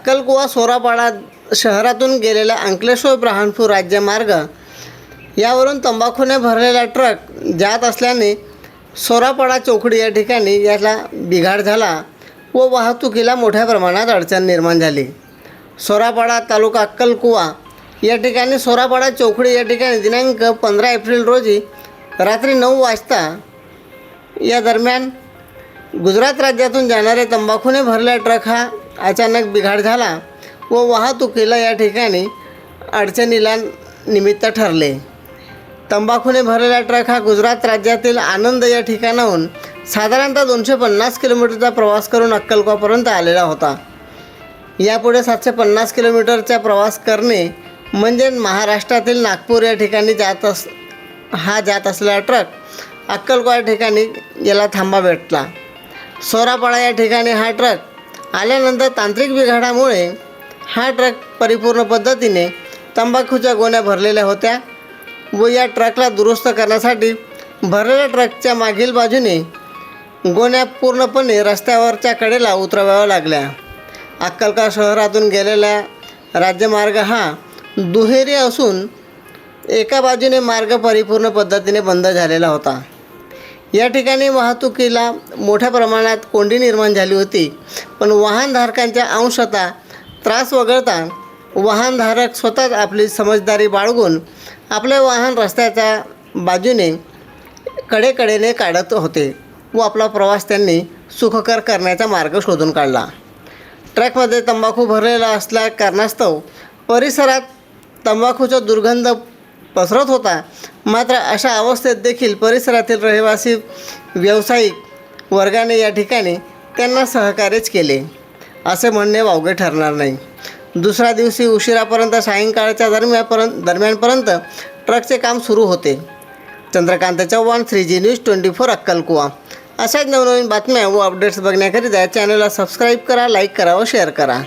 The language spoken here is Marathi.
अक्कलकुवा सोरापाडा शहरातून गेलेला अंकलेश्वर ब्रह्मपूर राज्यमार्ग यावरून तंबाखूने भरलेला ट्रक जात असल्याने सोरापाडा चौकडी या ठिकाणी याला बिघाड झाला व वाहतुकीला मोठ्या प्रमाणात अडचण निर्माण झाली। सोरापाडा तालुका अक्कलकुवा या ठिकाणी सोरापाडा चौकडी या ठिकाणी दिनांक 15 एप्रिल रोजी रात्री 9 वाजता या दरम्यान गुजरात राज्यातून जाणारे तंबाखूने भरलेला ट्रक हा अचानक बिघाड झाला व वाहतुकीला या ठिकाणी अडचणीला निमित्त ठरले। तंबाखूने भरलेला ट्रक हा गुजरात राज्यातील आनंद या ठिकाणाहून साधारणतः 250 किलोमीटरचा प्रवास करून अक्कलकुवापर्यंत आलेला होता। यापुढे 750 किलोमीटरचा प्रवास करणे म्हणजे महाराष्ट्रातील नागपूर या ठिकाणी जात असलेला ट्रक अक्कलकुवा या ठिकाणी याला थांबा भेटला। सोरापाडा या ठिकाणी हा ट्रक आल्यानंतर तांत्रिक बिघाडामुळे हा ट्रक परिपूर्ण पद्धतीने तंबाखूच्या गोण्या भरलेल्या होत्या व या ट्रकला दुरुस्त करण्यासाठी भरलेल्या ट्रकच्या मागील बाजूने गोण्या पूर्णपणे रस्त्यावरच्या कडेला उतरवाव्या लागल्या। अक्कलकुवा शहरातून गेलेला राज्यमार्ग हा दुहेरी असून एका बाजूने मार्ग परिपूर्ण पद्धतीने बंद झालेला होता। या ठिकाणी वाहतुकीला मोठ्या प्रमाणात कोंडी निर्माण झाली होती, पण वाहनधारकांच्या अंशतः त्रास वगळता वाहनधारक स्वतःच आपली समजदारी बाळगून आपले वाहन रस्त्याच्या बाजूने कडेकडेने काढत होते व आपला प्रवास त्यांनी सुखकर करण्याचा मार्ग शोधून काढला। ट्रकमध्ये तंबाखू भरलेला असल्या कारणास्तव परिसरात तंबाखूचा दुर्गंध पसरत होता। मात्र अशा अवस्थेत देखील परिसरातील रहिवासी व्यावसायिक वर्गाने या ठिकाणी त्यांना सहकार्यच केले असे म्हणणे वावगे ठरणार नाही। दुसऱ्या दिवशी उशिरापर्यंत सायंकाळच्या दरम्यानपर्यंत ट्रकचे काम सुरू होते। चंद्रकांत चव्हाण, 3G न्यूज 24 अक्कलकुवा। अशाच नवनवीन बातम्या व अपडेट्स बघण्याकरिता चॅनलला सबस्क्राईब करा, लाईक करा व शेअर करा।